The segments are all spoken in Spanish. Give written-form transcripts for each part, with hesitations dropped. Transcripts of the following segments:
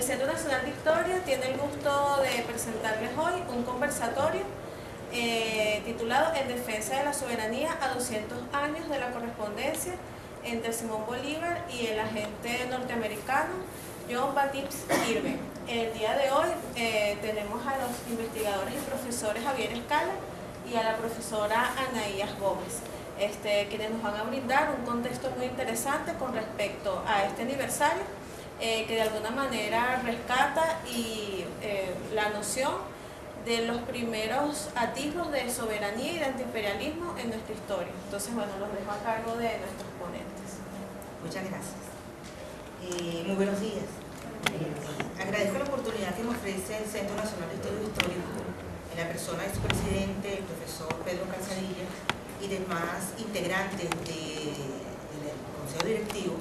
Centro Nacional Victoria tiene el gusto de presentarles hoy un conversatorio titulado En defensa de la soberanía a 200 años de la correspondencia entre Simón Bolívar y el agente norteamericano John Baptist Irving. El día de hoy tenemos a los investigadores y profesores Javier Escala y a la profesora Anaías Gómez, quienes nos van a brindar un contexto muy interesante con respecto a este aniversario, que de alguna manera rescata la noción de los primeros atisbos de soberanía y de antiimperialismo en nuestra historia. Entonces, bueno, los dejo a cargo de nuestros ponentes. Muchas gracias. Muy buenos días. Agradezco la oportunidad que me ofrece el Centro Nacional de Estudios Históricos, en la persona de su presidente, el profesor Pedro Calzadilla, y demás integrantes del Consejo Directivo,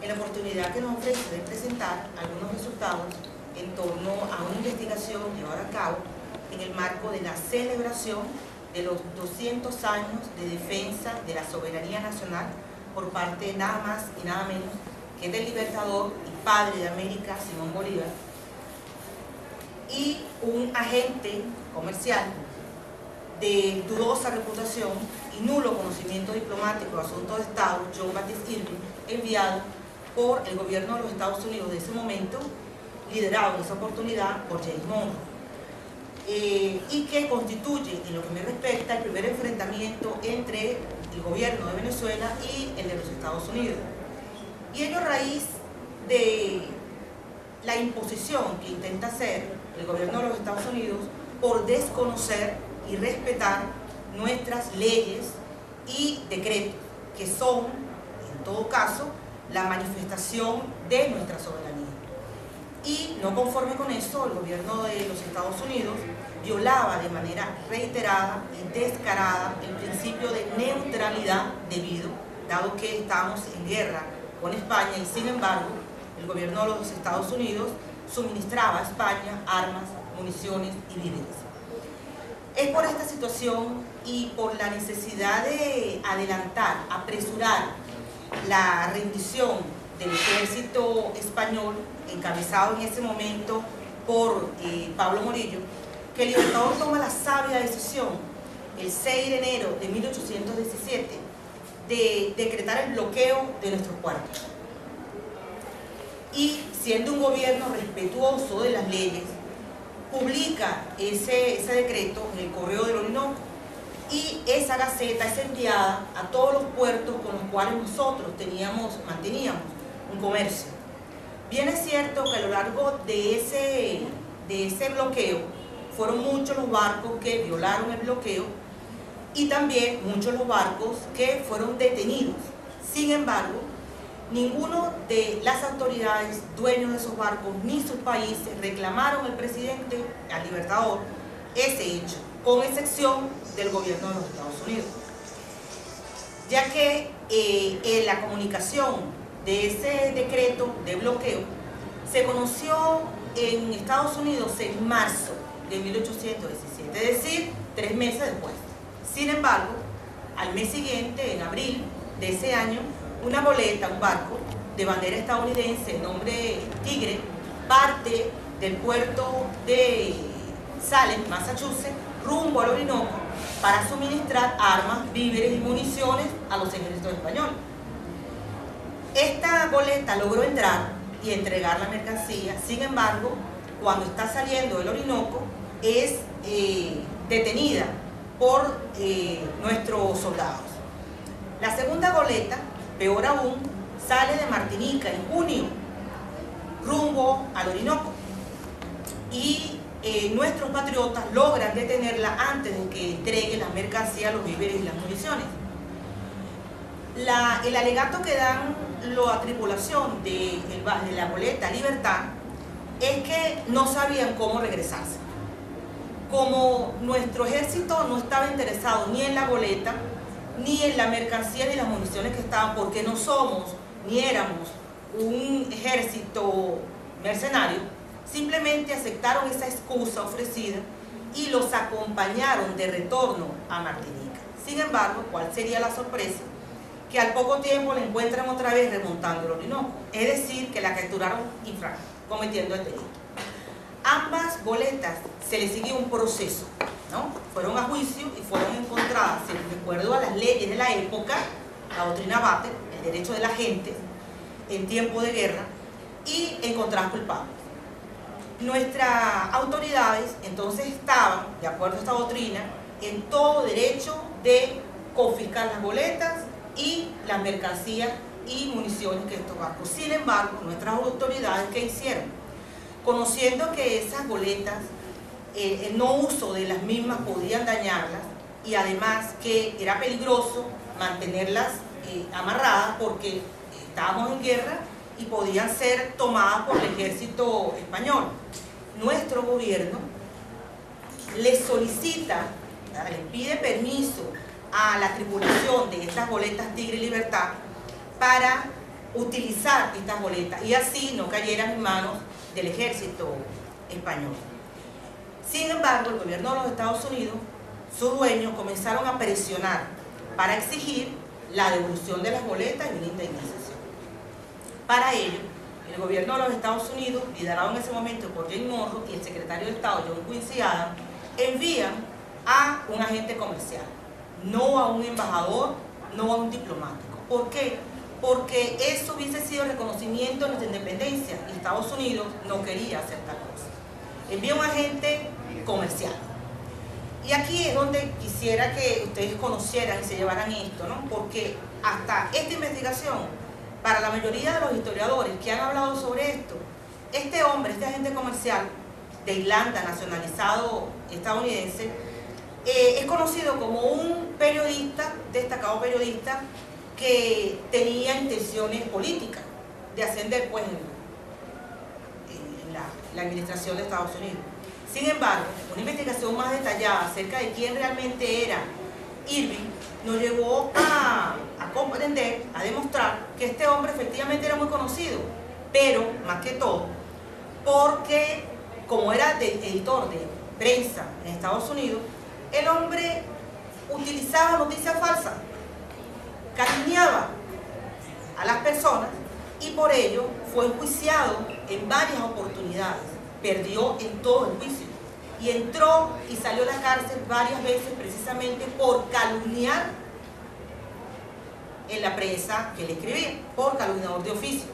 en la oportunidad que nos ofrece de presentar algunos resultados en torno a una investigación llevada a cabo en el marco de la celebración de los 200 años de defensa de la soberanía nacional por parte de nada más y nada menos que del libertador y padre de América, Simón Bolívar, y un agente comercial de dudosa reputación y nulo conocimiento diplomático de asuntos de Estado, John Baptist Irving, enviado por el gobierno de los Estados Unidos de ese momento, liderado en esa oportunidad por James Monroe, y que constituye, en lo que me respecta, el primer enfrentamiento entre el gobierno de Venezuela y el de los Estados Unidos. Y ello a raíz de la imposición que intenta hacer el gobierno de los Estados Unidos por desconocer y respetar nuestras leyes y decretos, que son, en todo caso, la manifestación de nuestra soberanía. Y no conforme con eso, el gobierno de los Estados Unidos violaba de manera reiterada y descarada el principio de neutralidad debido, dado que estamos en guerra con España, y sin embargo el gobierno de los Estados Unidos suministraba a España armas, municiones y víveres. Es por esta situación y por la necesidad de adelantar, apresurar la rendición del ejército español, encabezado en ese momento por Pablo Morillo, que el libertador toma la sabia decisión, el 6 de enero de 1817, de decretar el bloqueo de nuestros puertos. Y siendo un gobierno respetuoso de las leyes, publica ese decreto en el Correo del Orinoco, y esa gaceta es enviada a todos los puertos con los cuales nosotros manteníamos un comercio. Bien es cierto que a lo largo de ese bloqueo fueron muchos los barcos que violaron el bloqueo y también muchos los barcos que fueron detenidos. Sin embargo, ninguno de las autoridades, dueños de esos barcos, ni sus países reclamaron al presidente, al libertador, ese hecho, con excepción del gobierno de los Estados Unidos. Ya que en la comunicación de ese decreto de bloqueo se conoció en Estados Unidos en marzo de 1817, es decir, 3 meses después. Sin embargo, al mes siguiente, en abril de ese año, una goleta, un barco de bandera estadounidense, nombre Tigre, parte del puerto de Salem, Massachusetts, rumbo al Orinoco para suministrar armas, víveres y municiones a los ejércitos españoles. Esta goleta logró entrar y entregar la mercancía. Sin embargo, cuando está saliendo del Orinoco, es detenida por nuestros soldados. La segunda goleta, peor aún, sale de Martinica en junio, rumbo al Orinoco, y nuestros patriotas logran detenerla antes de que entregue la mercancía, los víveres y las municiones. El alegato que dan la tripulación de la goleta Libertad es que no sabían cómo regresarse. Como nuestro ejército no estaba interesado ni en la goleta, ni en la mercancía ni las municiones que estaban, porque no somos ni éramos un ejército mercenario, simplemente aceptaron esa excusa ofrecida y los acompañaron de retorno a Martinica. Sin embargo, ¿cuál sería la sorpresa? que al poco tiempo la encuentran otra vez remontando el Orinoco, es decir, que la capturaron cometiendo el delito. Ambas boletas se les siguió un proceso, ¿no? Fueron a juicio y fueron encontradas, de acuerdo a las leyes de la época, la doctrina Bater, el derecho de la gente en tiempo de guerra, y encontradas culpables. Nuestras autoridades entonces estaban, de acuerdo a esta doctrina, en todo derecho de confiscar las boletas y las mercancías y municiones que estos barcos. Sin embargo, nuestras autoridades, ¿qué hicieron? Conociendo que esas boletas, el no uso de las mismas podían dañarlas, y además que era peligroso mantenerlas amarradas porque estábamos en guerra y podían ser tomadas por el ejército español. Nuestro gobierno les solicita, les pide permiso a la tripulación de estas boletas Tigre y Libertad para utilizar estas boletas y así no cayeran en manos del ejército español. Sin embargo, el gobierno de los Estados Unidos, sus dueños, comenzaron a presionar para exigir la devolución de las boletas y una indemnización. Para ello, el gobierno de los Estados Unidos, liderado en ese momento por James Monroe, y el secretario de Estado, John Quincy Adams, envían a un agente comercial, no a un embajador, no a un diplomático. ¿Por qué? Porque eso hubiese sido reconocimiento de nuestra independencia y Estados Unidos no quería hacer tal cosa. Envía un agente comercial. Y aquí es donde quisiera que ustedes conocieran y se llevaran esto, ¿no? Porque hasta esta investigación, para la mayoría de los historiadores que han hablado sobre esto, este hombre, este agente comercial de Irlanda, nacionalizado estadounidense, es conocido como un periodista, destacado periodista, que tenía intenciones políticas de ascender pues, en la administración de Estados Unidos. Sin embargo, una investigación más detallada acerca de quién realmente era Irving nos llevó a comprender, a demostrar que este hombre efectivamente era muy conocido, pero más que todo porque como era editor de prensa en Estados Unidos, el hombre utilizaba noticias falsas, calumniaba a las personas y por ello fue enjuiciado en varias oportunidades, perdió en todo el juicio y entró y salió de la cárcel varias veces precisamente por calumniar en la prensa que le escribía, por calumniador de oficio.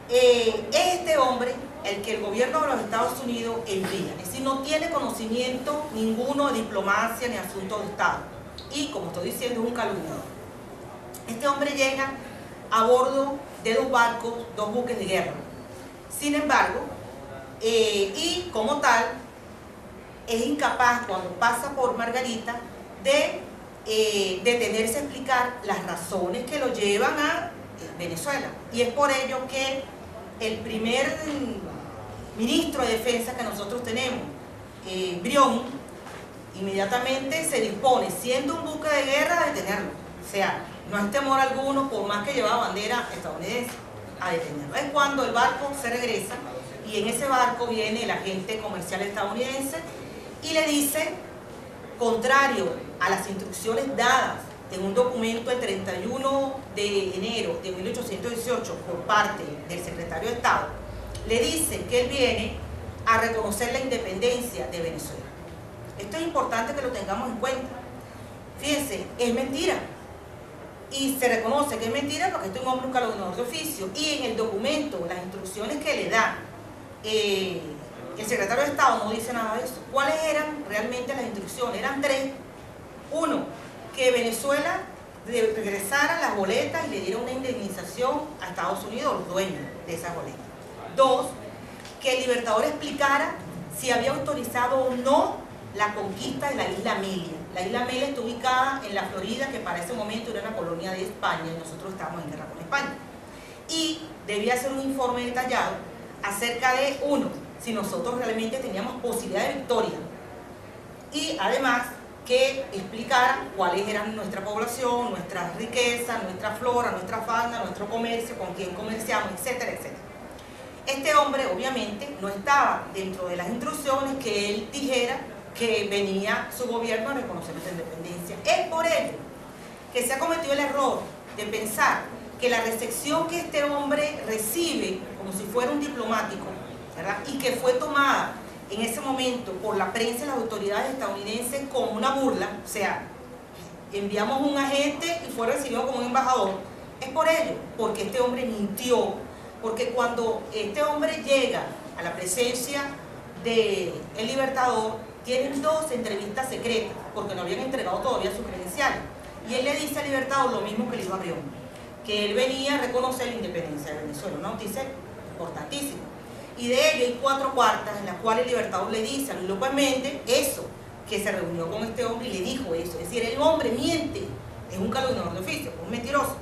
Este hombre, el que el gobierno de los Estados Unidos envía, es decir, no tiene conocimiento ninguno de diplomacia ni asuntos de Estado y, como estoy diciendo, es un calumniador. Este hombre llega a bordo de dos barcos, dos buques de guerra. Sin embargo, y como tal, es incapaz cuando pasa por Margarita de detenerse a explicar las razones que lo llevan a Venezuela. Y es por ello que el primer ministro de Defensa que nosotros tenemos, Brión, inmediatamente se dispone, siendo un buque de guerra, a detenerlo. O sea, no hay temor alguno, por más que llevaba bandera estadounidense, a detenerlo. Es cuando el barco se regresa y en ese barco viene el agente comercial estadounidense y le dice, contrario a las instrucciones dadas en un documento el 31 de enero de 1818 por parte del secretario de Estado, le dice que él viene a reconocer la independencia de Venezuela. Esto es importante que lo tengamos en cuenta. Fíjense, es mentira. Y se reconoce que es mentira porque este es un hombre, un calumniador de oficio. Y en el documento, las instrucciones que le da el secretario de Estado no dice nada de eso. ¿Cuáles eran realmente las instrucciones? Eran tres. Uno, que Venezuela regresara las boletas y le diera una indemnización a Estados Unidos, los dueños de esas boletas. Dos, que el Libertador explicara si había autorizado o no la conquista de la isla Amelia. La isla Amelia está ubicada en la Florida, que para ese momento era una colonia de España y nosotros estábamos en guerra con España. Y debía hacer un informe detallado acerca de, uno, si nosotros realmente teníamos posibilidad de victoria y además que explicara cuáles eran nuestra población, nuestra riqueza, nuestra flora, nuestra fauna, nuestro comercio, con quién comerciamos, etcétera, etcétera. Este hombre obviamente no estaba dentro de las instrucciones que él dijera que venía su gobierno a reconocer nuestra independencia. Es por ello que se ha cometido el error de pensar que la recepción que este hombre recibe como si fuera un diplomático, ¿verdad?, y que fue tomada en ese momento por la prensa y las autoridades estadounidenses como una burla, o sea, enviamos un agente y fue recibido como un embajador, es por ello, porque este hombre mintió, porque cuando este hombre llega a la presencia del Libertador, tienen 2 entrevistas secretas, porque no habían entregado todavía sus credenciales, y él le dice al Libertador lo mismo que le dijo a Brión, que él venía a reconocer la independencia de Venezuela, una noticia importantísima. Y de ello hay 4 cartas en las cuales el Libertador le dice a Luis López Méndez eso, que se reunió con este hombre y le dijo eso. Es decir, el hombre miente, es un calumniador de oficio, un mentiroso.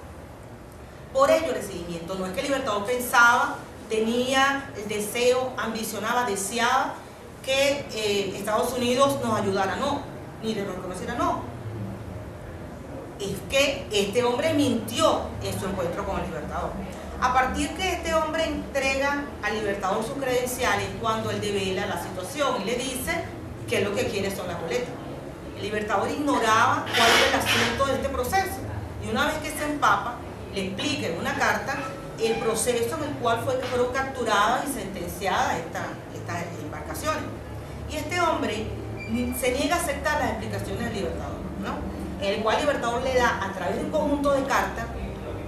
Por ello el seguimiento, no es que el Libertador pensaba, tenía el deseo, ambicionaba, deseaba que Estados Unidos nos ayudara, no, ni le reconociera, no. Es que este hombre mintió en su encuentro con el Libertador. A partir que este hombre entrega al Libertador sus credenciales, cuando él devela la situación y le dice que lo que quiere son las boletas. El Libertador ignoraba cuál era el asunto de este proceso. Y una vez que se empapa, le explica en una carta el proceso en el cual fueron capturadas y sentenciadas estas embarcaciones. Y este hombre se niega a aceptar las explicaciones del Libertador, ¿no?, en el cual el Libertador le da, a través de un conjunto de cartas,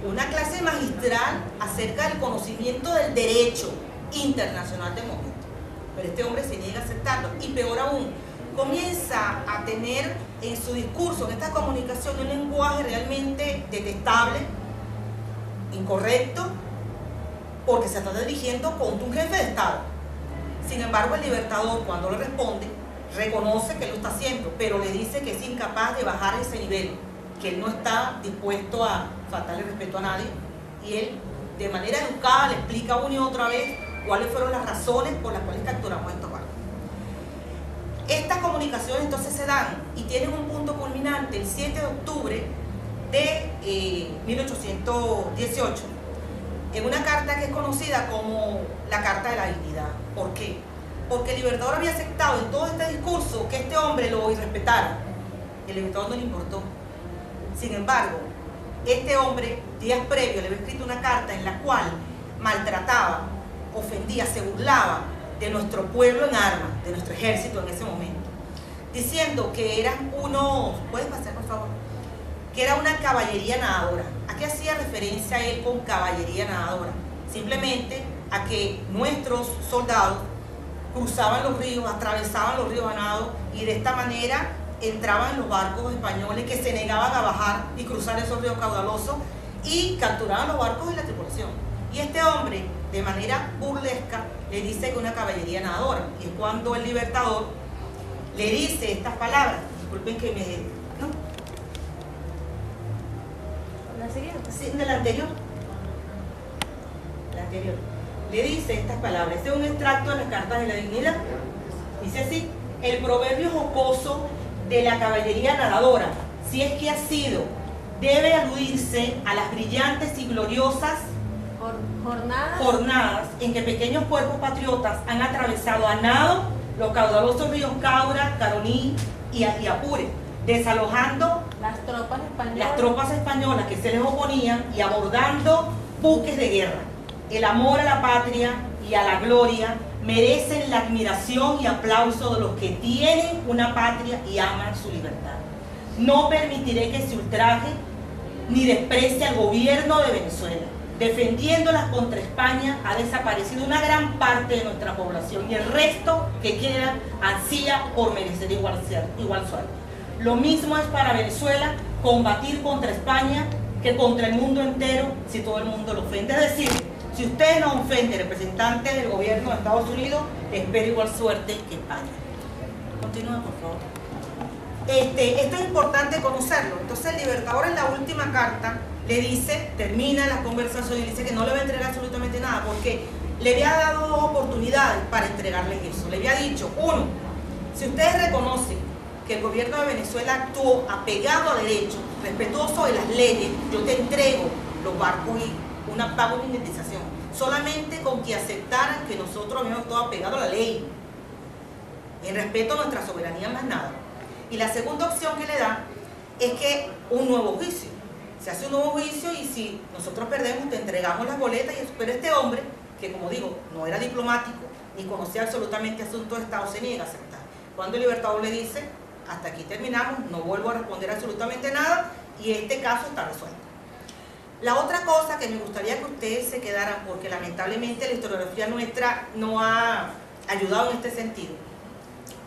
una clase magistral acerca del conocimiento del derecho internacional del momento. Pero este hombre se niega a aceptarlo, y peor aún, comienza a tener en su discurso, en esta comunicación, un lenguaje realmente detestable, incorrecto, porque se está dirigiendo contra un jefe de Estado. Sin embargo, el Libertador, cuando le responde, reconoce que lo está haciendo, pero le dice que es incapaz de bajar ese nivel, que él no está dispuesto a faltarle respeto a nadie, y él de manera educada le explica una y otra vez cuáles fueron las razones por las cuales capturamos estos barcos. Estas comunicaciones entonces se dan y tienen un punto culminante el 7 de octubre de 1818, en una carta que es conocida como la Carta de la Dignidad. ¿Por qué? Porque el Libertador había aceptado en todo este discurso que este hombre lo irrespetara. El Libertador no le importó. Sin embargo, este hombre, días previos, le había escrito una carta en la cual maltrataba, ofendía, se burlaba de nuestro pueblo en armas, de nuestro ejército en ese momento, diciendo que eran unos, ¿puedes pasar por favor?, que era una caballería nadadora. ¿A qué hacía referencia él con caballería nadadora? Simplemente a que nuestros soldados cruzaban los ríos, atravesaban los ríos a nado, y de esta manera entraban en los barcos españoles que se negaban a bajar y cruzar esos ríos caudalosos, y capturaban los barcos y la tripulación. Y este hombre, de manera burlesca, le dice que una caballería nadadora, y es cuando el Libertador le dice estas palabras. Disculpen que me... ¿no? ¿La siguiente? Sí, de la anterior. La anterior. Le dice estas palabras. Este es un extracto de las Cartas de la Dignidad. Dice así: el proverbio jocoso de la caballería nadadora, si es que ha sido, debe aludirse a las brillantes y gloriosas jornadas en que pequeños cuerpos patriotas han atravesado a nado los caudalosos ríos Caura, Caroní y Apure, desalojando las tropas españolas que se les oponían y abordando buques de guerra. El amor a la patria y a la gloria merecen la admiración y aplauso de los que tienen una patria y aman su libertad. No permitiré que se ultraje ni desprecie al gobierno de Venezuela. Defendiéndolas contra España ha desaparecido una gran parte de nuestra población, y el resto que queda ansía por merecer igual suerte. Lo mismo es para Venezuela combatir contra España que contra el mundo entero, si todo el mundo lo ofende. Es decir, si usted no ofende representantes del gobierno de Estados Unidos, espero igual suerte que España. Continúa, por favor. Esto es importante conocerlo. Entonces el Libertador, en la última carta, le dice, termina la conversación y dice que no le va a entregar absolutamente nada, porque le había dado 2 oportunidades para entregarles eso. Le había dicho, 1, si ustedes reconocen que el gobierno de Venezuela actuó apegado a derecho, respetuoso de las leyes, yo te entrego los barcos y pago una indemnización, solamente con que aceptaran que nosotros habíamos actuado apegado a la ley, en respeto a nuestra soberanía, más nada. Y la segunda opción que le da es que un nuevo juicio. Se hace un nuevo juicio y si nosotros perdemos, te entregamos las boletas y eso. Pero este hombre, que como digo, no era diplomático, ni conocía absolutamente asuntos de Estado, se niega a aceptar. Cuando el Libertador le dice, hasta aquí terminamos, no vuelvo a responder absolutamente nada y este caso está resuelto. La otra cosa que me gustaría que ustedes se quedaran, porque lamentablemente la historiografía nuestra no ha ayudado en este sentido,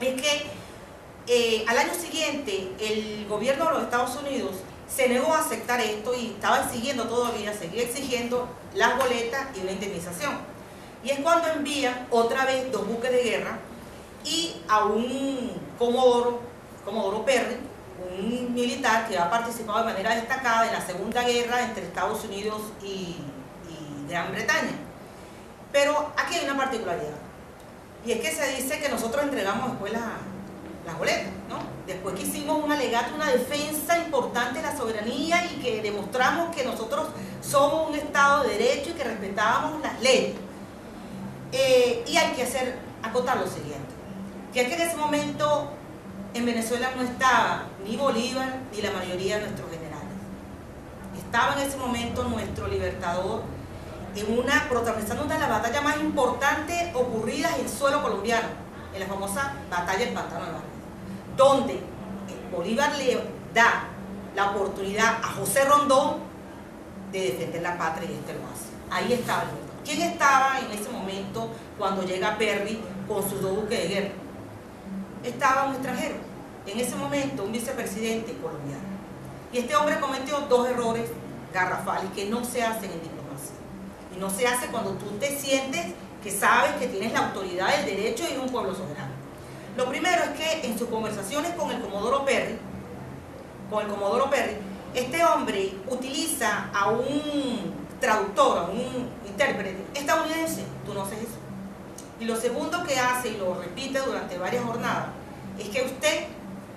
es que al año siguiente el gobierno de los Estados Unidos se negó a aceptar esto y estaba exigiendo todavía, seguía exigiendo las boletas y una indemnización. Y es cuando envían otra vez 2 buques de guerra y a un Comodoro Perry, un militar que ha participado de manera destacada en la Segunda Guerra entre Estados Unidos y Gran Bretaña. Pero aquí hay una particularidad, y es que se dice que nosotros entregamos después las boletas, ¿no? Después que hicimos un alegato, una defensa importante de la soberanía y que demostramos que nosotros somos un Estado de Derecho y que respetábamos las leyes. Y hay que acotar lo siguiente, que es que en ese momento en Venezuela no estaba ni Bolívar ni la mayoría de nuestros generales. Estaba en ese momento nuestro Libertador protagonizando una de las batallas más importantes ocurridas en suelo colombiano, en la famosa batalla del Pantano de Vargas, donde Bolívar le da la oportunidad a José Rondón de defender la patria y este lo hace. Ahí estaba el Libertador. ¿Quién estaba en ese momento cuando llega Perry con sus 2 buques de guerra? Estaba un extranjero, en ese momento un vicepresidente colombiano. Y este hombre cometió 2 errores garrafales que no se hacen en diplomacia. Y no se hace cuando tú te sientes que sabes que tienes la autoridad del derecho y un pueblo soberano. Lo primero es que en sus conversaciones con el Comodoro Perry, este hombre utiliza a un traductor, a un intérprete estadounidense. Tú no haces eso. Y lo segundo que hace, y lo repite durante varias jornadas, es que usted,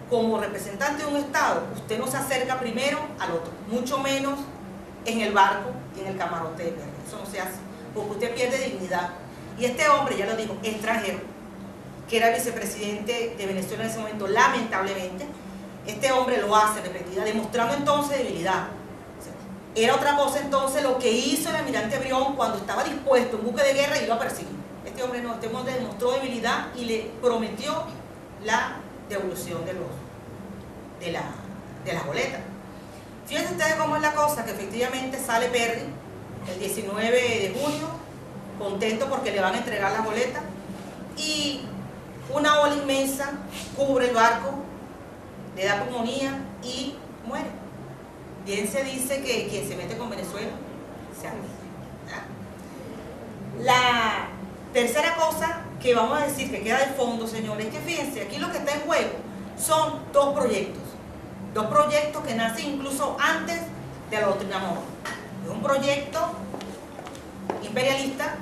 como representante de un Estado, usted no se acerca primero al otro, mucho menos en el barco y en el camarote de Perry. Eso no se hace, porque usted pierde dignidad. Y este hombre, ya lo digo, extranjero, que era vicepresidente de Venezuela en ese momento, lamentablemente, este hombre lo hace repetida, demostrando entonces debilidad. Era otra cosa entonces lo que hizo el almirante Brión cuando estaba dispuesto en buque de guerra y iba a perseguir. Este hombre no, este hombre demostró debilidad y le prometió la devolución de las boletas. Fíjense ustedes cómo es la cosa, que efectivamente sale Perry el 19 de junio, contento porque le van a entregar las boletas, y una ola inmensa cubre el barco, le da pulmonía y muere. Bien se dice que quien se mete con Venezuela se arde. La tercera cosa que vamos a decir que queda de fondo, señores, es que fíjense, aquí lo que está en juego son 2 proyectos que nacen incluso antes de la doctrina Monroe. Es un proyecto imperialista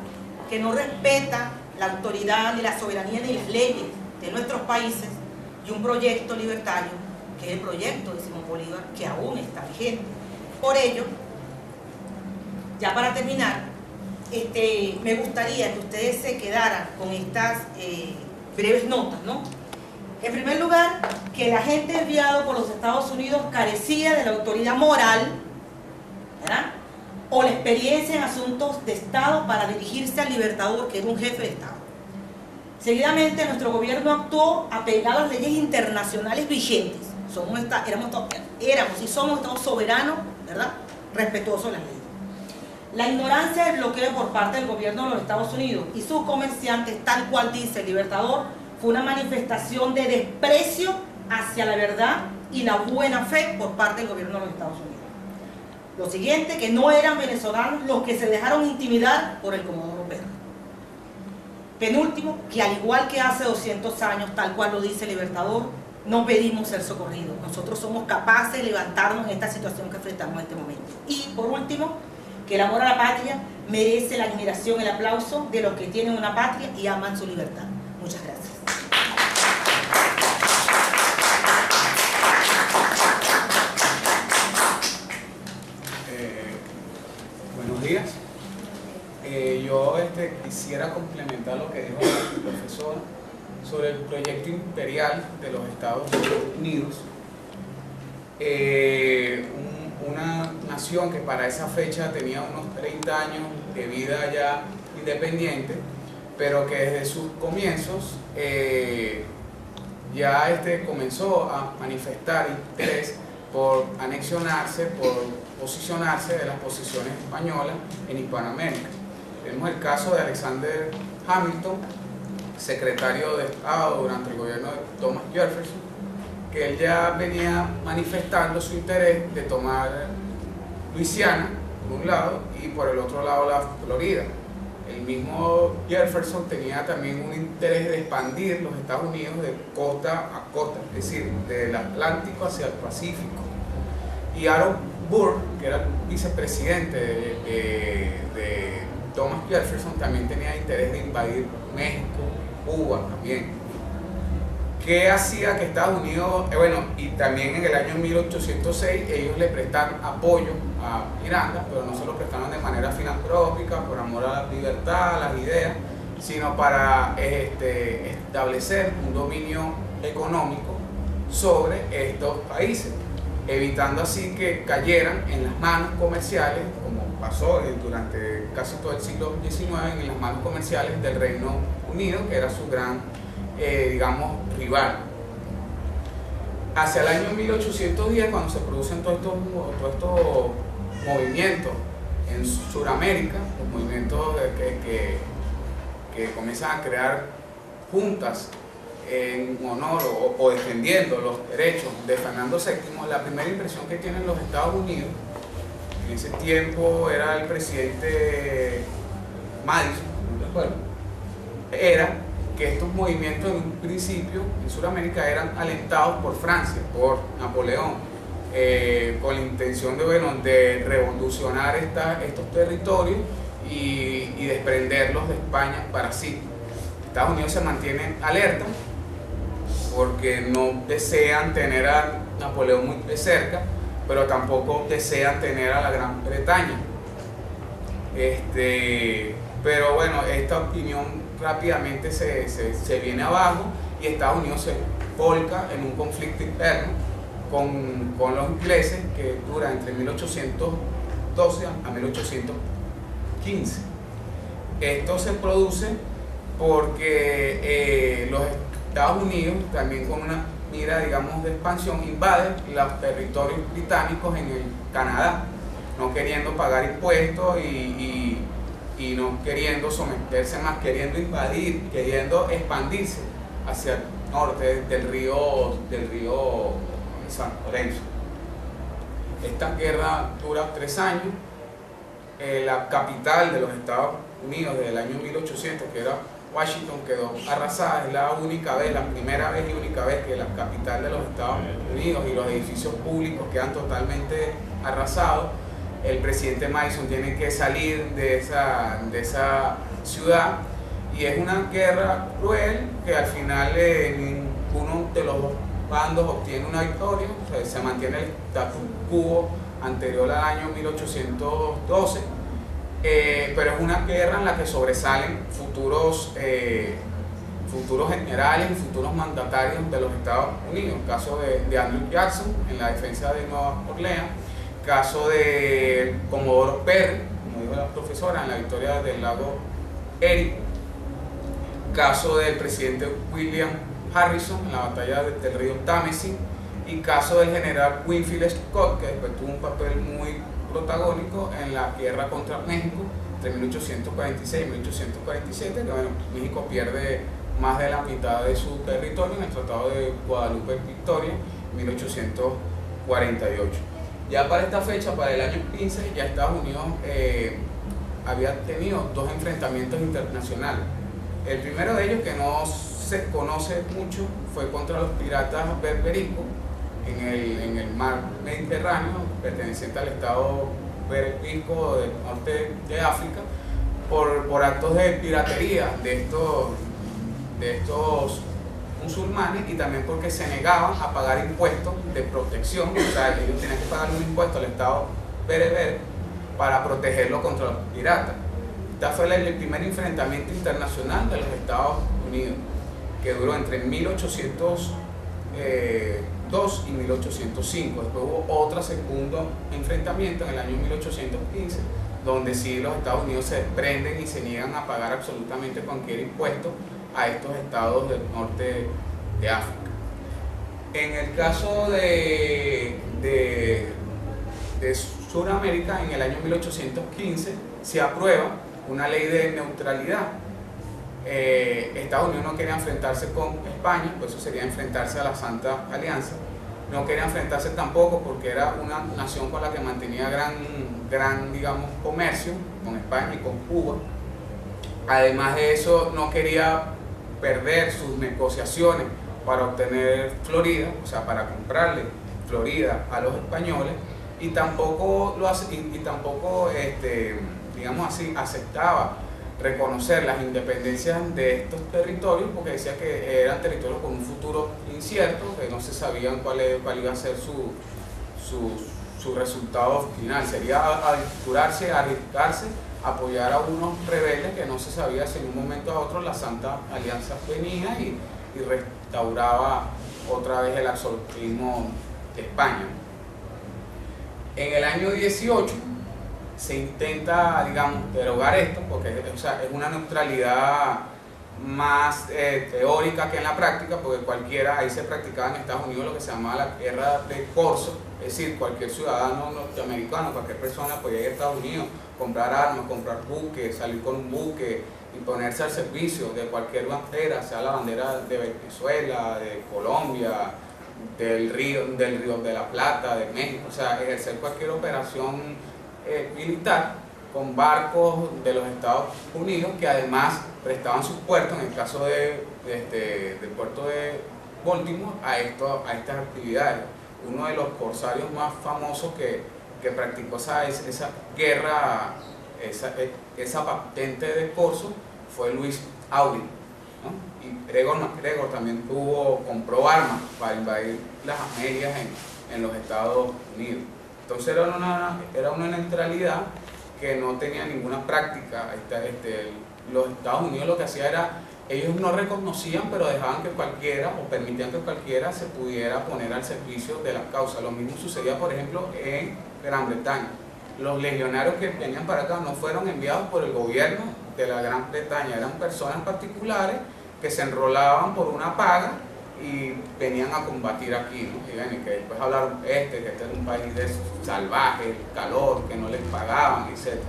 que no respeta la autoridad ni la soberanía ni las leyes de nuestros países, y un proyecto libertario que es el proyecto de Simón Bolívar, que aún está vigente. Por ello, ya para terminar, me gustaría que ustedes se quedaran con estas breves notas, ¿no? En primer lugar, que el agente enviado por los Estados Unidos carecía de la autoridad moral, ¿verdad?, o la experiencia en asuntos de Estado para dirigirse al Libertador, que era un jefe de Estado. Seguidamente, nuestro gobierno actuó apegado a las leyes internacionales vigentes. Éramos y somos Estados soberanos, ¿verdad?, respetuosos de las leyes. La ignorancia del bloqueo por parte del gobierno de los Estados Unidos y sus comerciantes, tal cual dice el Libertador, fue una manifestación de desprecio hacia la verdad y la buena fe por parte del gobierno de los Estados Unidos. Lo siguiente, que no eran venezolanos los que se dejaron intimidar por el Comodoro Perry. Penúltimo, que al igual que hace 200 años, tal cual lo dice el Libertador, no pedimos ser socorridos. Nosotros somos capaces de levantarnos en esta situación que enfrentamos en este momento. Y por último, que el amor a la patria merece la admiración y el aplauso de los que tienen una patria y aman su libertad. Muchas gracias. Buenos días. Yo quisiera complementar lo que dijo el profesor sobre el proyecto imperial de los Estados Unidos. una nación que para esa fecha tenía unos 30 años de vida ya independiente, pero que desde sus comienzos ya comenzó a manifestar interés por anexionarse, por posicionarse de las posiciones españolas en Hispanoamérica. Tenemos el caso de Alexander Hamilton, secretario de Estado durante el gobierno de Thomas Jefferson, que él ya venía manifestando su interés de tomar Luisiana por un lado y por el otro lado la Florida. El mismo Jefferson tenía también un interés de expandir los Estados Unidos de costa a costa, es decir, del Atlántico hacia el Pacífico. Y Aaron Burr, que era el vicepresidente de Thomas Jefferson, también tenía interés de invadir México, Cuba también. ¿Qué hacía que Estados Unidos, y también en el año 1806 ellos le prestaron apoyo a Miranda, pero no se lo prestaron de manera filantrópica, por amor a la libertad, a las ideas, sino para establecer un dominio económico sobre estos países, evitando así que cayeran en las manos comerciales, como pasó durante casi todo el siglo XIX, en las manos comerciales del Reino Unido, que era su gran rival. Hacia el año 1810, cuando se producen todos estos movimientos en Sudamérica, los movimientos que comienzan a crear juntas en honor o defendiendo los derechos de Fernando VII, la primera impresión que tienen los Estados Unidos, en ese tiempo era el presidente Madison, no recuerdo, era que estos movimientos en un principio en Sudamérica eran alentados por Francia, por Napoleón, con la intención de revolucionar estos territorios y desprenderlos de España para sí. Estados Unidos se mantiene alerta porque no desean tener a Napoleón muy de cerca, pero tampoco desean tener a la Gran Bretaña. Pero bueno, esta opinión rápidamente se viene abajo y Estados Unidos se volca en un conflicto interno con los ingleses que dura entre 1812 a 1815. Esto se produce porque los Estados Unidos, también con una mira de expansión, invaden los territorios británicos en el Canadá, no queriendo pagar impuestos y no queriendo someterse más, queriendo invadir, queriendo expandirse hacia el norte del río San Lorenzo. Esta guerra dura 3 años. La capital de los Estados Unidos desde el año 1800, que era Washington, quedó arrasada. Es la primera vez y única vez que la capital de los Estados Unidos y los edificios públicos quedan totalmente arrasados. El presidente Madison tiene que salir de esa ciudad y es una guerra cruel que al final ninguno de los dos bandos obtiene una victoria. O sea, se mantiene el status quo anterior al año 1812, pero es una guerra en la que sobresalen futuros generales y futuros mandatarios de los Estados Unidos. El caso de Andrew Jackson en la defensa de Nueva Orleans, caso de Comodoro Perry, como dijo la profesora, en la victoria del lago Erie, caso del presidente William Harrison en la batalla del río Támesis, y caso del general Winfield Scott, que después tuvo un papel muy protagónico en la guerra contra México entre 1846 y 1847, que México pierde más de la mitad de su territorio en el Tratado de Guadalupe Victoria en 1848. Ya para esta fecha, para el año 15, ya Estados Unidos había tenido 2 enfrentamientos internacionales. El primero de ellos, que no se conoce mucho, fue contra los piratas berbericos en el mar Mediterráneo, perteneciente al estado berberico del norte de África, por actos de piratería de estos musulmanes, y también porque se negaban a pagar impuestos de protección. O sea, ellos tenían que pagar un impuesto al estado bereber para protegerlo contra los piratas. Este fue el primer enfrentamiento internacional de los Estados Unidos, que duró entre 1814 1802 y 1805. Después hubo otro segundo enfrentamiento en el año 1815, donde sí los Estados Unidos se desprenden y se niegan a pagar absolutamente cualquier impuesto a estos estados del norte de África. En el caso de Sudamérica, en el año 1815 se aprueba una ley de neutralidad. Estados Unidos no quería enfrentarse con España, pues eso sería enfrentarse a la Santa Alianza. No quería enfrentarse tampoco porque era una nación con la que mantenía gran digamos, comercio, con España y con Cuba. Además de eso, no quería perder sus negociaciones para obtener Florida, o sea, para comprarle Florida a los españoles, y tampoco digamos así, aceptaba reconocer las independencias de estos territorios, porque decía que eran territorios con un futuro incierto, que no se sabían cuál iba a ser su resultado final. Sería aventurarse, arriesgarse, apoyar a unos rebeldes que no se sabía si en un momento a otro la Santa Alianza venía y restauraba otra vez el absolutismo de España. En el año 18 se intenta, digamos, derogar esto, porque o sea, es una neutralidad más teórica que en la práctica, porque ahí se practicaba en Estados Unidos lo que se llamaba la guerra de corso, es decir, cualquier ciudadano norteamericano, cualquier persona podía ir a Estados Unidos, comprar armas, comprar buques, salir con un buque y ponerse al servicio de cualquier bandera, sea la bandera de Venezuela, de Colombia, del Río de la Plata, de México, o sea, ejercer cualquier operación militar con barcos de los Estados Unidos, que además prestaban sus puertos, en el caso del puerto de Baltimore, a estas actividades. Uno de los corsarios más famosos que practicó esa guerra, esa patente de corso, fue Luis Audin, ¿no? Y Gregor MacGregor también compró armas para invadir las Américas en los Estados Unidos. Entonces era una neutralidad que no tenía ninguna práctica. Los Estados Unidos lo que hacía era, ellos no reconocían, pero dejaban que cualquiera, o permitían que cualquiera se pudiera poner al servicio de la causa. Lo mismo sucedía, por ejemplo, en Gran Bretaña. Los legionarios que venían para acá no fueron enviados por el gobierno de la Gran Bretaña, eran personas particulares que se enrolaban por una paga y venían a combatir aquí, ¿no? Y que después hablaron que este era un país salvaje, calor, que no les pagaban, etc.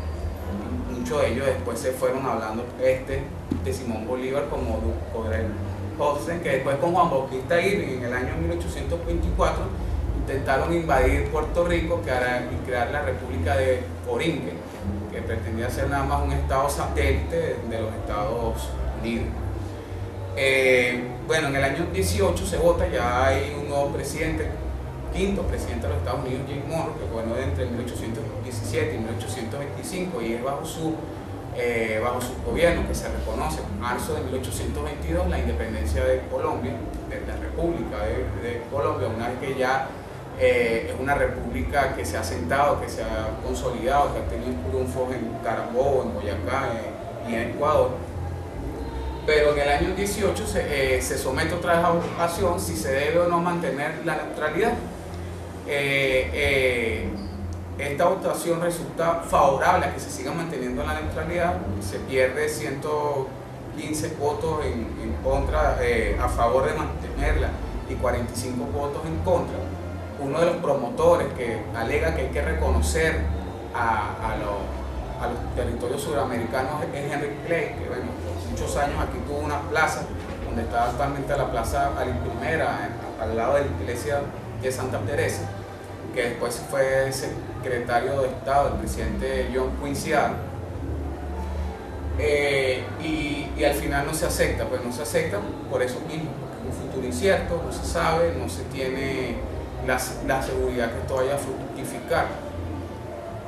Muchos de ellos después se fueron hablando de Simón Bolívar como Hudson, que después con Juan Bautista Irving en el año 1824 intentaron invadir Puerto Rico y crear la República de Borinquen, que pretendía ser nada más un estado satélite de los Estados Unidos. Bueno, en el año 18 se vota, ya hay un nuevo presidente, quinto presidente de los Estados Unidos, James Monroe, que fue entre 1817 y 1825, y es bajo su gobierno que se reconoce en marzo de 1822 la independencia de Colombia, de la República de Colombia, una vez que ya es una república que se ha asentado, que se ha consolidado, que ha tenido triunfos en Carabobo, en Boyacá y en Ecuador. Pero en el año 18 se somete otra vez a votación si se debe o no mantener la neutralidad. Esta votación resulta favorable a que se siga manteniendo la neutralidad, se pierde 115 votos en contra, a favor de mantenerla, y 45 votos en contra. Uno de los promotores que alega que hay que reconocer a los territorios suramericanos es Henry Clay, que bueno, por muchos años aquí tuvo una plaza donde está actualmente la plaza Ali Primera, al lado de la iglesia de Santa Teresa, que después fue secretario de Estado del presidente John Quincy Adams, y al final no se acepta, pues no se acepta por eso mismo, porque es un futuro incierto, no se sabe, no se tiene la seguridad que esto vaya a fructificar.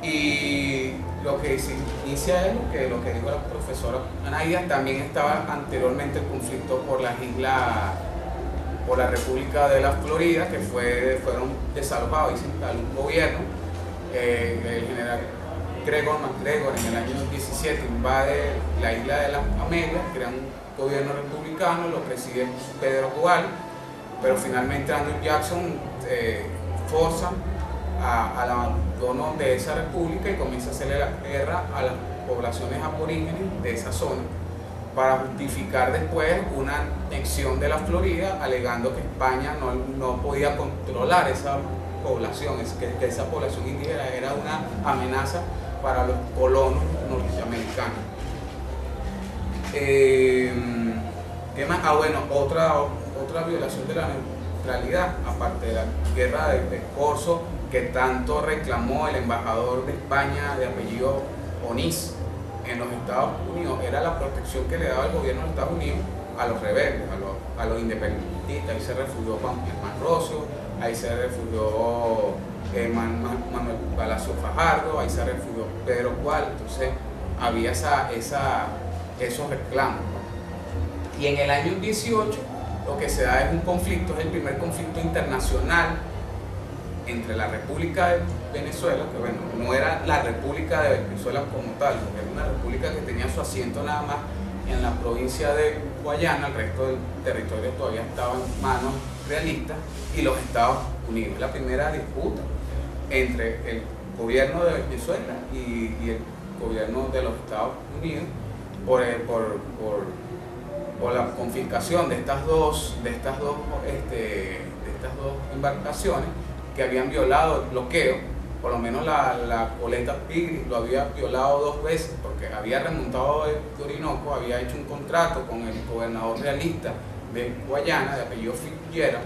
Y lo que se inicia es lo que dijo la profesora Anaida. También estaba anteriormente el conflicto por las islas, por la República de la Florida, que fueron desalojados y se instaló un gobierno. El general Gregor MacGregor en el año 17 invade la isla de las Américas, crea un gobierno republicano, lo preside Pedro Gual, pero finalmente Andrew Jackson forza al abandono de esa república y comienza a hacerle la guerra a las poblaciones aborígenes de esa zona para justificar después una anexión de la Florida, alegando que España no podía controlar esa población, que esa población indígena era una amenaza para los colonos norteamericanos. ¿Qué más? Bueno, otra violación de la neutralidad, aparte de la guerra de Corso, que tanto reclamó el embajador de España de apellido Onís en los Estados Unidos, era la protección que le daba el gobierno de los Estados Unidos a los rebeldes, a los independentistas. Ahí se refugió Juan Rocio, ahí se refugió Manuel Palacio Fajardo, ahí se refugió Pedro Cual. Entonces había esos reclamos. Y en el año 18 lo que se da es un conflicto, es el primer conflicto internacional entre la República de Venezuela, que bueno, no era la República de Venezuela como tal, porque era una república que tenía su asiento nada más en la provincia de Guayana, el resto del territorio todavía estaba en manos realistas, y los Estados Unidos. La primera disputa entre el gobierno de Venezuela y el gobierno de los Estados Unidos por la confiscación de estas dos embarcaciones que habían violado el bloqueo. Por lo menos la goleta Tigris lo había violado 2 veces, porque había remontado de Orinoco, había hecho un contrato con el gobernador realista de Guayana, de apellido Figuera,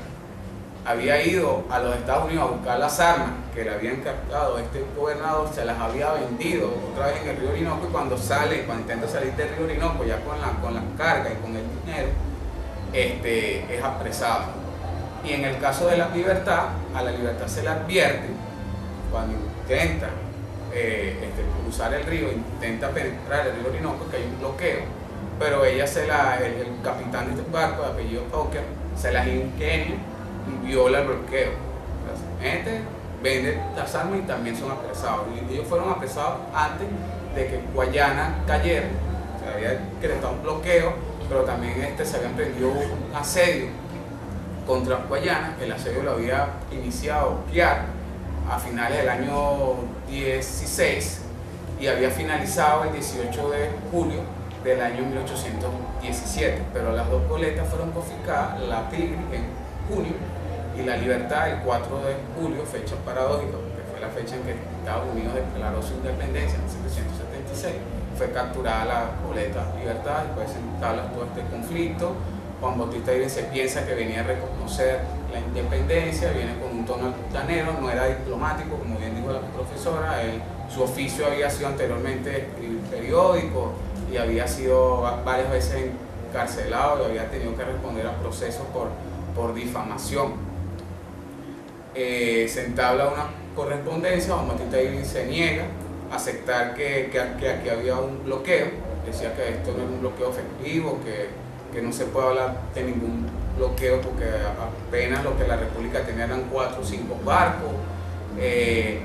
había ido a los Estados Unidos a buscar las armas que le habían captado este gobernador, se las había vendido otra vez en el río Orinoco, y cuando intenta salir del río Orinoco ya con la carga y con el dinero, es apresado. Y en el caso de la Libertad, a la Libertad se le advierte cuando intenta cruzar el río, intenta penetrar el río Orinoco, que hay un bloqueo, pero ella el capitán de este barco, de apellido Hawker, se las ingenia y viola el bloqueo. Entonces, vende las armas y también son apresados. Y ellos fueron apresados antes de que Guayana cayera. Se había creado un bloqueo, pero también se había emprendido un asedio contra Guayana. El asedio lo había iniciado Piar a finales del año 16 y había finalizado el 18 de julio del año 1817, pero las 2 goletas fueron confiscadas, la Tigris en junio y la Libertad el 4 de julio, fecha paradójica porque fue la fecha en que Estados Unidos declaró su independencia en 1776. Fue capturada la goleta Libertad, después se entabla todo este conflicto. Juan Bautista Iribe se piensa que venía a reconocer la independencia, viene con un tono altanero, no era diplomático, como bien dijo la profesora. Su oficio había sido anteriormente escribir periódicos y había sido varias veces encarcelado y había tenido que responder a procesos por difamación. Se entabla una correspondencia. Juan Bautista Iribe se niega a aceptar que aquí había un bloqueo, decía que esto no era un bloqueo efectivo, que no se puede hablar de ningún bloqueo porque apenas lo que la República tenía eran 4 o 5 barcos.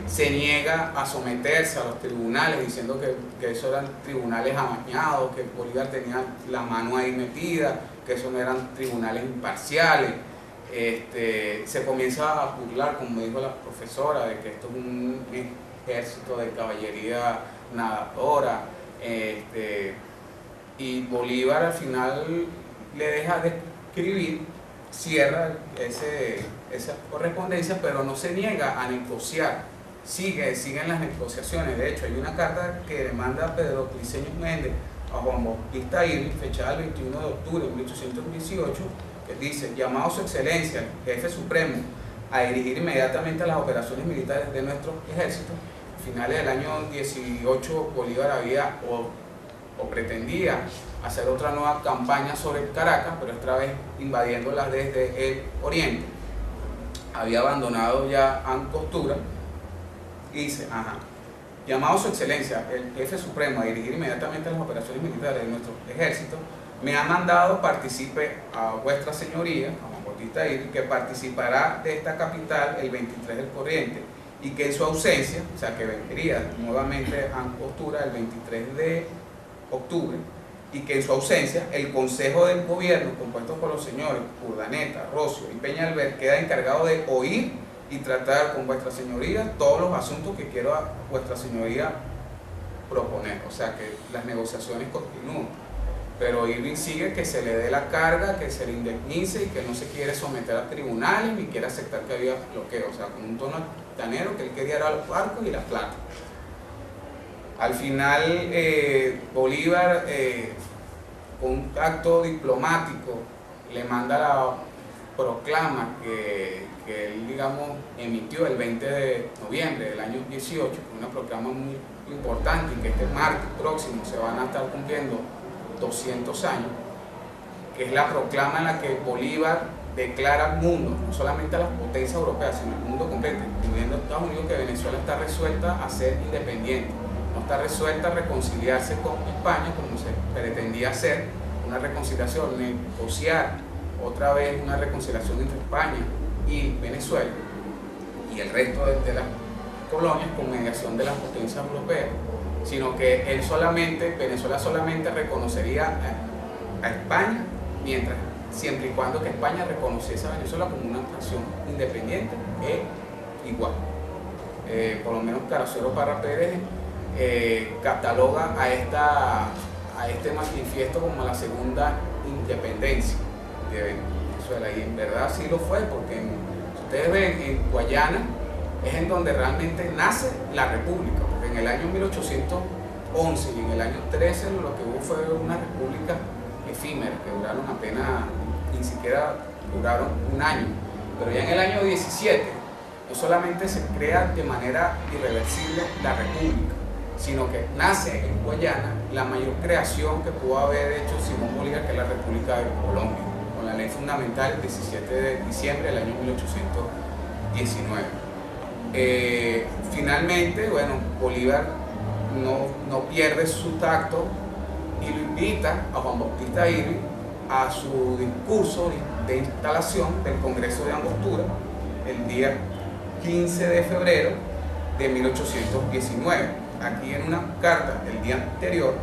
Se niega a someterse a los tribunales diciendo que eso eran tribunales amañados, que Bolívar tenía la mano ahí metida, que eso no eran tribunales imparciales. Se comienza a burlar, como dijo la profesora, de que esto es un ejército de caballería nadadora, y Bolívar al final le deja de escribir, cierra esa correspondencia, pero no se niega a negociar, siguen las negociaciones. De hecho, hay una carta que le manda Pedro Criseño Méndez a Juan Bautista Iribe, fechada el 21 de octubre de 1818, que dice: llamado su excelencia, jefe supremo, a dirigir inmediatamente a las operaciones militares de nuestro ejército. A finales del año 18, Bolívar había o pretendía hacer otra nueva campaña sobre Caracas, pero esta vez invadiéndolas desde el oriente. Había abandonado ya Angostura y dice: llamado su excelencia, el jefe supremo, a dirigir inmediatamente las operaciones militares de nuestro ejército, me ha mandado participe a vuestra señoría, a Juan Bautista Iribe, que participará de esta capital el 23 del corriente, y que en su ausencia, o sea que vendría nuevamente a Angostura el 23 de octubre, y que en su ausencia el Consejo del Gobierno, compuesto por los señores Urdaneta, Rocio y Peñalver, queda encargado de oír y tratar con vuestra señoría todos los asuntos que quiera vuestra señoría proponer, o sea que las negociaciones continúan, pero Irving sigue que se le dé la carga, que se le indemnice y que no se quiere someter a tribunales ni quiere aceptar que había bloqueo, o sea con un tono altanero que él quería era los barcos y la plata. Al final Bolívar con un acto diplomático le manda la proclama que él, digamos, emitió el 20 de noviembre del año 18, una proclama muy importante, y que este martes próximo se van a estar cumpliendo 200 años, que es la proclama en la que Bolívar declara al mundo, no solamente a las potencias europeas, sino al mundo completo, incluyendo Estados Unidos, que Venezuela está resuelta a ser independiente, no está resuelta a reconciliarse con España como se pretendía hacer, una reconciliación, negociar otra vez una reconciliación entre España y Venezuela y el resto de las colonias con mediación de las potencias europeas, sino que Venezuela solamente reconocería a España, siempre y cuando que España reconociese a Venezuela como una nación independiente e igual. Por lo menos Caracero Parra Pérez cataloga a este manifiesto como la segunda independencia de Venezuela, y en verdad sí lo fue, porque si ustedes ven, en Guayana es en donde realmente nace la república, porque en el año 1811 y en el año 13 lo que hubo fue una república efímera, que duraron apenas, ni siquiera duraron un año, pero ya en el año 17 no solamente se crea de manera irreversible la república, sino que nace en Guayana la mayor creación que pudo haber hecho Simón Bolívar, que es la República de Colombia, con la ley fundamental del 17 de diciembre del año 1819. Finalmente, bueno, Bolívar no pierde su tacto y lo invita a Juan Bautista Irving a su discurso de instalación del Congreso de Angostura el día 15 de febrero de 1819. Aquí en una carta el día anterior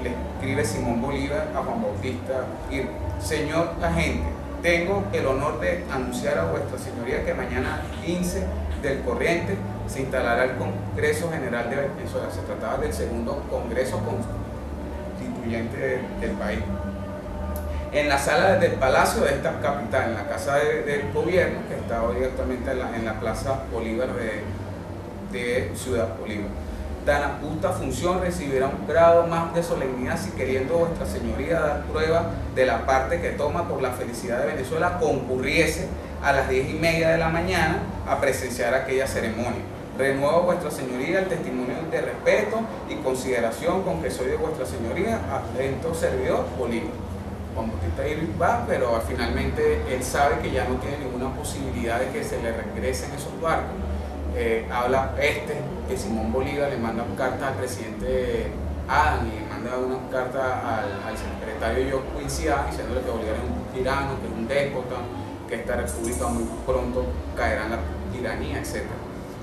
le escribe Simón Bolívar a Juan Bautista Irving: señor agente, tengo el honor de anunciar a vuestra señoría que mañana 15 del corriente se instalará el Congreso General de Venezuela. Se trataba del segundo Congreso Constituyente del país, en la sala del Palacio de esta capital, en la Casa del Gobierno, que está hoy actualmente en la Plaza Bolívar de Ciudad Bolívar. Tan ajusta función recibirá un grado más de solemnidad si, queriendo vuestra señoría dar prueba de la parte que toma por la felicidad de Venezuela, concurriese a las 10:30 de la mañana a presenciar aquella ceremonia. Renuevo vuestra señoría el testimonio de respeto y consideración con que soy de vuestra señoría, atento servidor Bolívar. Juan Bautista Irving va, pero finalmente él sabe que ya no tiene ninguna posibilidad de que se le regresen esos barcos. Habla que Simón Bolívar le manda carta al presidente Adams y le manda una carta al secretario George Quincy Adams diciéndole que Bolívar es un tirano, que es un déspota, que esta república muy pronto caerá en la tiranía, etc.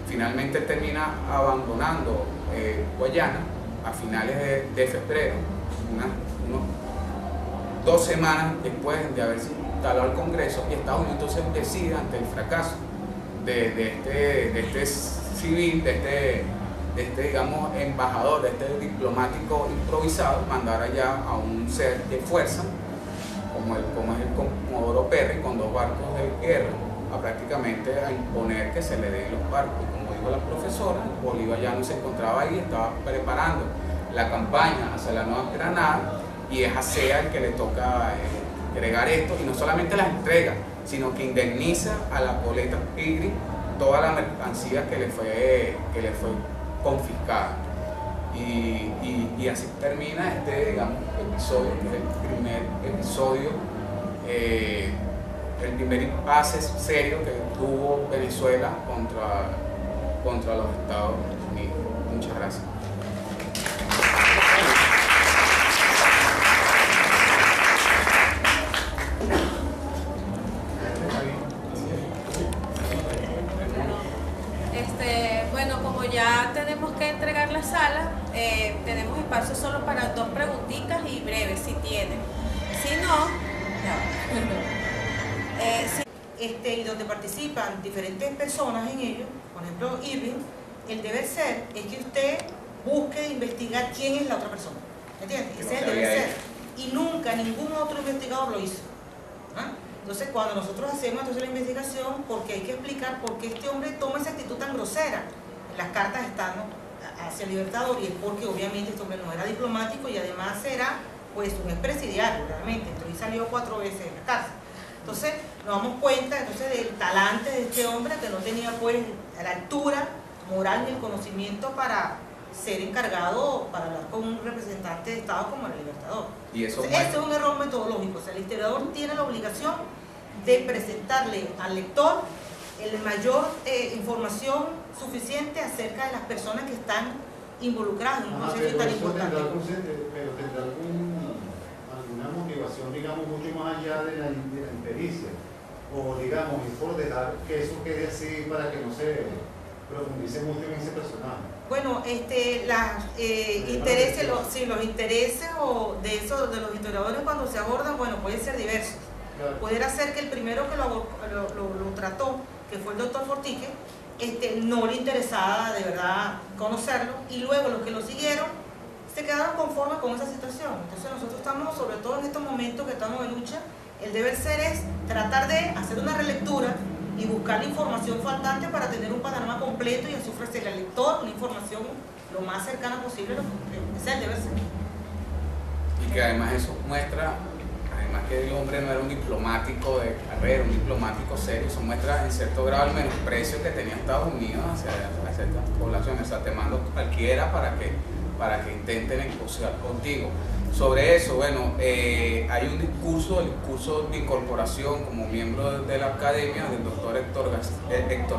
Finalmente termina abandonando Guayana a finales de febrero, unos 2 semanas después de haberse instalado el Congreso, y Estados Unidos entonces decide, ante el fracaso de este civil, de este digamos embajador, de este diplomático improvisado, mandar allá a un ser de fuerza como es el Comodoro Perry, con 2 barcos de guerra, prácticamente a imponer que se le den los barcos. Y como dijo la profesora, Bolívar ya no se encontraba ahí, estaba preparando la campaña hacia la Nueva Granada, y es a SEA el que le toca entregar esto, y no solamente las entrega, sino que indemniza a la goleta Pilgrim toda la mercancía que le fue confiscada. Y así termina digamos, episodio, que es el primer episodio, el primer impasse serio que tuvo Venezuela contra los Estados Unidos. Muchas gracias. Bueno, como ya tenemos que entregar la sala, tenemos espacio solo para 2 preguntitas y breves. Sí. Y donde participan diferentes personas en ello, por ejemplo Irving, el deber ser es que usted busque investigar quién es la otra persona, ¿entiendes? Ese es el deber ser, y nunca ningún otro investigador lo hizo. Entonces cuando nosotros hacemos la investigación, porque hay que explicar por qué este hombre toma esa actitud tan grosera. Las cartas están hacia el Libertador, y es porque obviamente este hombre no era diplomático y además era pues un expresidiario realmente, entonces salió 4 veces de la cárcel. Entonces nos damos cuenta entonces del talante de este hombre, que no tenía pues la altura moral ni el conocimiento para ser encargado, para hablar con un representante de Estado como el Libertador. Y eso entonces, este es un error metodológico. O sea, el historiador tiene la obligación de presentarle al lector la mayor información suficiente acerca de las personas que están involucradas en un proceso tan importante. Pero tendrá alguna motivación, digamos, mucho más allá de la impericia, o digamos, es por dejar que eso quede así para que no se profundice mucho en ese personaje. Bueno, los intereses o de los historiadores cuando se abordan, bueno, pueden ser diversos. Claro. Poder hacer que el primero que lo trató, que fue el doctor Fortique, no le interesaba de verdad conocerlo, y luego los que lo siguieron se quedaron conformes con esa situación. Entonces nosotros estamos, sobre todo en estos momentos que estamos de lucha, el deber ser es tratar de hacer una relectura y buscar la información faltante para tener un panorama completo y así ofrecerle al lector una información lo más cercana posible a lo que ese es el deber ser. Y que además eso muestra, además que el hombre no era un diplomático de carrera, un diplomático serio, eso muestra en cierto grado el menosprecio que tenía Estados Unidos hacia ciertas poblaciones. O sea, te mando cualquiera para que intenten negociar contigo. Sobre eso, bueno, hay un discurso, el discurso de incorporación como miembro de la academia del doctor Héctor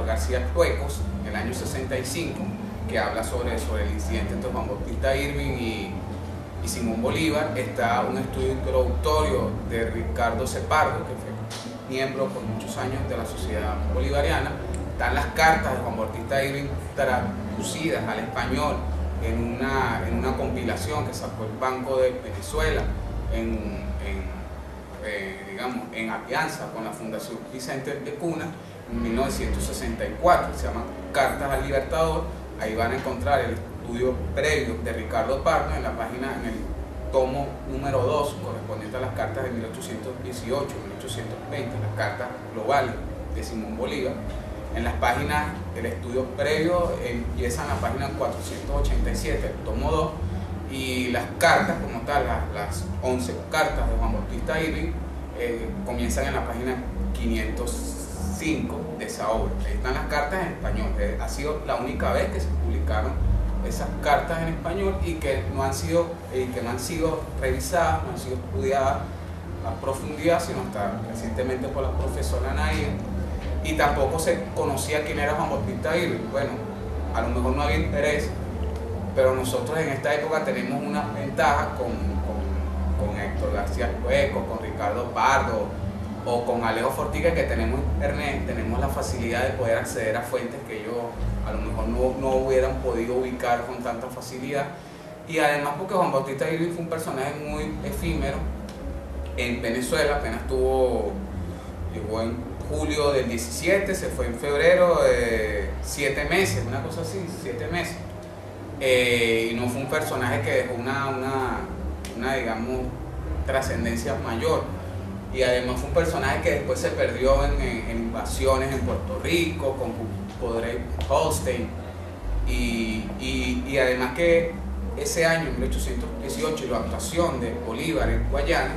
García Tuecos, en el año 65, que habla sobre el incidente entre Juan Bautista Irving y Simón Bolívar. Está un estudio introductorio de Ricardo Cepardo, que fue miembro por muchos años de la Sociedad Bolivariana. Están las cartas de Juan Bautista Irving traducidas al español en una compilación que sacó el Banco de Venezuela en alianza con la Fundación Vicente de Cuna en 1964, se llama Cartas al Libertador. Ahí van a encontrar el estudio previo de Ricardo Pardo en el tomo número 2, correspondiente a las cartas de 1818 1820, las cartas globales de Simón Bolívar. En las páginas del estudio previo empiezan la página 487, el tomo 2, y las cartas como tal, las 11 cartas de Juan Bautista Irving, comienzan en la página 505 de esa obra. Ahí están las cartas en español. Ha sido la única vez que se publicaron esas cartas en español y que no han sido revisadas, no han sido estudiadas a profundidad, sino hasta recientemente por la profesora Nair. Y tampoco se conocía quién era Juan Bautista Irving. Bueno, a lo mejor no había interés, pero nosotros en esta época tenemos una ventaja con Héctor García Tuecos, con Ricardo Pardo o con Alejo Fortique, que tenemos internet, tenemos la facilidad de poder acceder a fuentes que ellos a lo mejor no hubieran podido ubicar con tanta facilidad. Y además porque Juan Bautista Irving fue un personaje muy efímero en Venezuela, apenas llegó en julio del 17, se fue en febrero, 7 meses, una cosa así, 7 meses. Y no fue un personaje que dejó una digamos, trascendencia mayor. Y además fue un personaje que después se perdió en invasiones en Puerto Rico, con Podrey Holstein. Y además que ese año, en 1818, la actuación de Bolívar en Guayana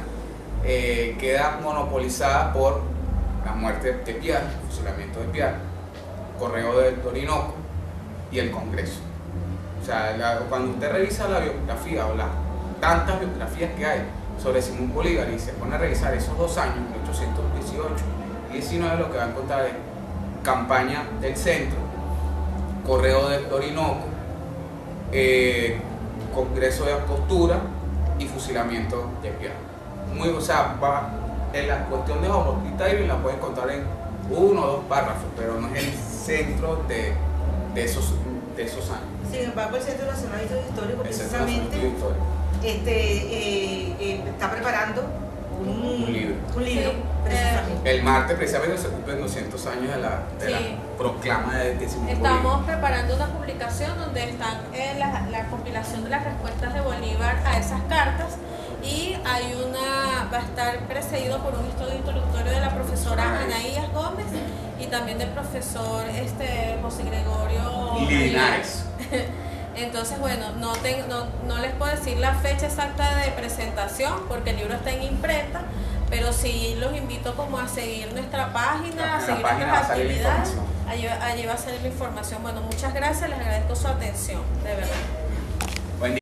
queda monopolizada por la muerte de Piar, el fusilamiento de Piar, Correo del Orinoco y el Congreso. O sea, cuando usted revisa la biografía o las tantas biografías que hay sobre Simón Bolívar y se pone a revisar esos 2 años, 1818 y 19, lo que va a encontrar es campaña del centro, Correo del Orinoco, Congreso de Angostura y fusilamiento de Piar. En la cuestión de Juan Bautista Irving la pueden encontrar en 1 o 2 párrafos, pero no es el centro de esos años. Sin embargo, el Centro Nacional de Estudios Históricos precisamente está preparando un libro Un libro, precisamente. El martes precisamente se cumplen 200 años de la Sí. proclama de Simón Estamos Bolívar. preparando una publicación donde están la compilación de las respuestas de Bolívar a esas cartas, y va a estar precedido por un estudio introductorio de la profesora Anaías Gómez y también del profesor José Gregorio Linares. Entonces, bueno, no les puedo decir la fecha exacta de presentación porque el libro está en imprenta, pero sí los invito como a seguir nuestra página, a seguir nuestras actividades. Allí va a salir la información. Bueno, muchas gracias, les agradezco su atención, de verdad.